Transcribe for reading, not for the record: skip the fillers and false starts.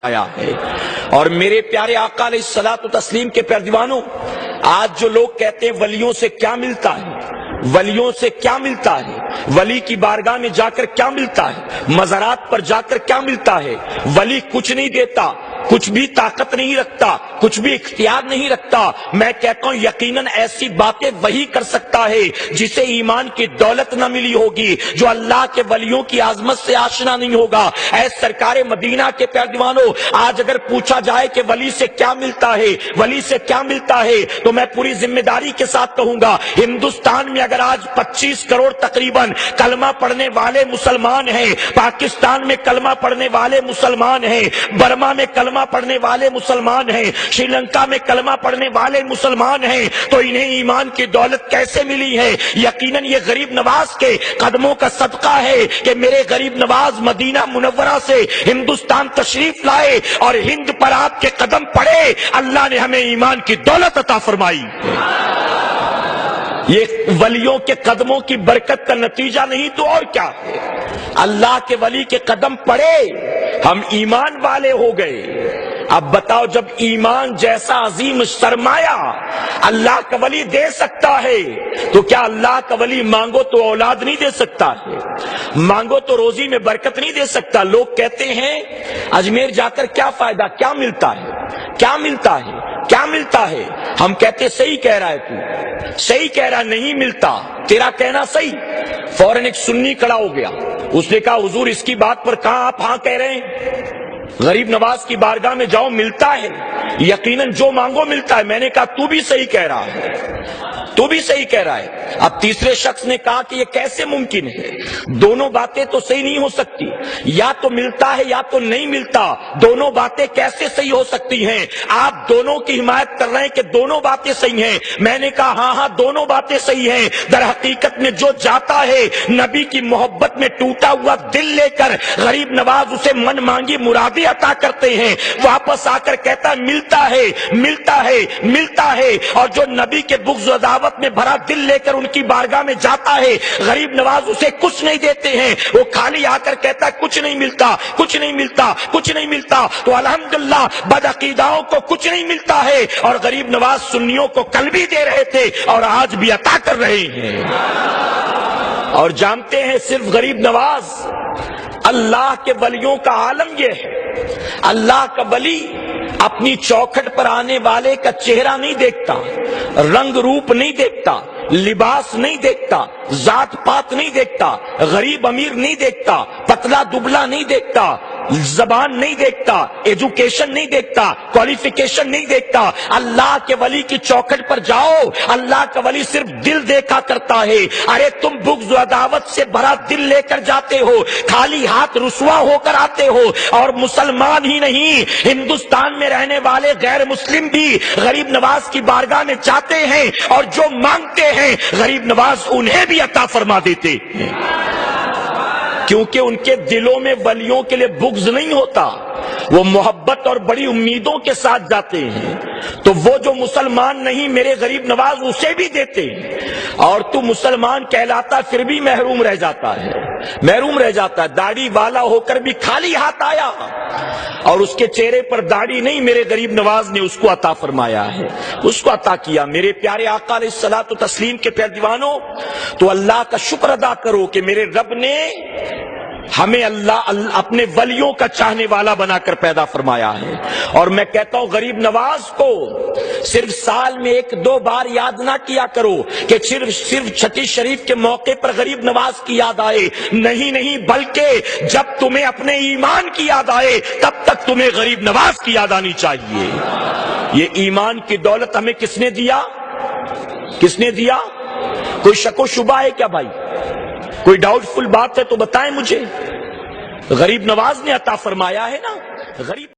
آیا ہے۔ اور میرے پیارے آقا علیہ الصلوۃ والتسلیم کے پیارے دیوانوں، آج جو لوگ کہتے ہیں ولیوں سے کیا ملتا ہے، ولیوں سے کیا ملتا ہے، ولی کی بارگاہ میں جا کر کیا ملتا ہے، مزارات پر جا کر کیا ملتا ہے، ولی کچھ نہیں دیتا، کچھ بھی طاقت نہیں رکھتا، کچھ بھی اختیار نہیں رکھتا۔ میں کہتا ہوں یقیناً ایسی باتیں وہی کر سکتا ہے جسے ایمان کی دولت نہ ملی ہوگی، جو اللہ کے ولیوں کی عظمت سے آشنا نہیں ہوگا۔ اے سرکار مدینہ کے پیارے دیوانوں، آج اگر پوچھا جائے کہ ولی سے کیا ملتا ہے، ولی سے کیا ملتا ہے، تو میں پوری ذمہ داری کے ساتھ کہوں گا، ہندوستان میں اگر آج 25 کروڑ تقریباً کلمہ پڑھنے والے مسلمان ہیں، پاکستان میں کلمہ پڑھنے والے مسلمان ہیں، برما میں کلمہ پڑھنے والے مسلمان ہیں، شری لنکا میں کلمہ پڑھنے والے مسلمان ہیں، تو انہیں ایمان کی دولت کیسے ملی ہے؟ یقیناً یہ غریب نواز کے قدموں کا صدقہ ہے کہ میرے غریب نواز مدینہ منورہ سے ہندوستان تشریف لائے اور ہند پر آپ کے قدم پڑے، اللہ نے ہمیں ایمان کی دولت عطا فرمائی۔ یہ ولیوں کے قدموں کی برکت کا نتیجہ نہیں تو اور کیا ہے؟ اللہ کے ولی کے قدم پڑے، ہم ایمان والے ہو گئے۔ اب بتاؤ، جب ایمان جیسا عظیم سرمایہ اللہ کا ولی دے سکتا ہے تو کیا اللہ کا ولی مانگو تو اولاد نہیں دے سکتا ہے؟ مانگو تو روزی میں برکت نہیں دے سکتا؟ لوگ کہتے ہیں اجمیر جا کر کیا فائدہ، کیا ملتا ہے، کیا ملتا ہے، کیا ملتا ہے؟ ہم کہتے صحیح کہہ رہا ہے، تو صحیح کہہ رہا، نہیں ملتا، تیرا کہنا صحیح۔ فوراً ایک سنی کھڑا ہو گیا، اس نے کہا حضور اس کی بات پر کہاں آپ ہاں کہہ رہے ہیں؟ غریب نواز کی بارگاہ میں جاؤ، ملتا ہے، یقیناً جو مانگو ملتا ہے۔ میں نے کہا تو بھی صحیح کہہ رہا ہے، تو بھی صحیح کہہ رہا ہے۔ اب تیسرے شخص نے کہا کہ یہ کیسے ممکن ہے، دونوں باتیں تو صحیح نہیں ہو سکتی، یا تو ملتا ہے یا تو نہیں ملتا، دونوں باتیں کیسے صحیح ہو سکتی ہیں؟ آپ دونوں کی حمایت کر رہے ہیں کہ دونوں باتیں صحیح ہیں۔ میں نے کہا ہاں ہاں دونوں باتیں صحیح ہیں۔ در حقیقت میں جو جاتا ہے نبی کی محبت میں ٹوٹا ہوا دل لے کر، غریب نواز اسے من مانگی مرادیں عطا کرتے ہیں، واپس آ کر کہتا ہے ملتا ہے، ملتا ہے، ملتا ہے۔ اور جو نبی کے بغض و عداوت میں بھرا دل لے کر ان کی بارگاہ میں جاتا ہے، غریب نواز اسے کچھ نہیں دیتے ہیں، وہ خالی آ کر کہتا ہے کچھ نہیں ملتا، کچھ نہیں ملتا، کچھ نہیں ملتا۔ تو الحمدللہ بدعقیداؤں کو کچھ نہیں ملتا ہے، اور غریب نواز سنیوں کو کل بھی دے رہے تھے اور آج بھی عطا کر رہے ہیں۔ اور جانتے ہیں صرف غریب نواز، اللہ کے ولیوں کا عالم یہ ہے، اللہ کا ولی اپنی چوکھٹ پر آنے والے کا چہرہ نہیں دیکھتا، رنگ روپ نہیں دیکھتا، لباس نہیں دیکھتا، ذات پات نہیں دیکھتا، غریب امیر نہیں دیکھتا، پتلا دبلا نہیں دیکھتا، زبان نہیں دیکھتا، ایجوکیشن نہیں دیکھتا، کوالیفیکیشن نہیں دیکھتا۔ اللہ کے ولی کی چوکھٹ پر جاؤ، اللہ کا ولی صرف دل دیکھا کرتا ہے۔ ارے تم بغض و عداوت سے بھرا دل لے کر جاتے ہو، خالی ہاتھ رسوا ہو کر آتے ہو، اور مسلمان ہی نہیں ہندوستان میں رہنے والے غیر مسلم بھی غریب نواز کی بارگاہ میں جاتے ہیں، اور جو مانگتے ہیں غریب نواز انہیں بھی عطا فرما دیتے ہیں، کیونکہ ان کے دلوں میں ولیوں کے لیے بغض نہیں ہوتا، وہ محبت اور بڑی امیدوں کے ساتھ جاتے ہیں۔ تو وہ جو مسلمان نہیں میرے غریب نواز اسے بھی دیتے ہیں، اور تو مسلمان کہلاتا پھر بھی محروم رہ جاتا ہے، محروم رہ جاتا ہے۔ داڑھی والا ہو کر بھی خالی ہاتھ آیا، اور اس کے چہرے پر داڑھی نہیں، میرے غریب نواز نے اس کو عطا فرمایا ہے، اس کو عطا کیا۔ میرے پیارے آقا علیہ الصلوۃ والتسلیم کے پیارے دیوانوں، تو اللہ کا شکر ادا کرو کہ میرے رب نے ہمیں اللہ اپنے ولیوں کا چاہنے والا بنا کر پیدا فرمایا ہے۔ اور میں کہتا ہوں غریب نواز کو صرف سال میں 1-2 بار یاد نہ کیا کرو کہ صرف چھٹی شریف کے موقع پر غریب نواز کی یاد آئے، نہیں نہیں، بلکہ جب تمہیں اپنے ایمان کی یاد آئے تب تک تمہیں غریب نواز کی یاد آنی چاہیے۔ یہ ایمان کی دولت ہمیں کس نے دیا؟ کس نے دیا؟ کوئی شک و شبہ ہے کیا بھائی؟ کوئی ڈاؤٹ فل بات ہے تو بتائیں مجھے۔ غریب نواز نے عطا فرمایا ہے نا۔ غریب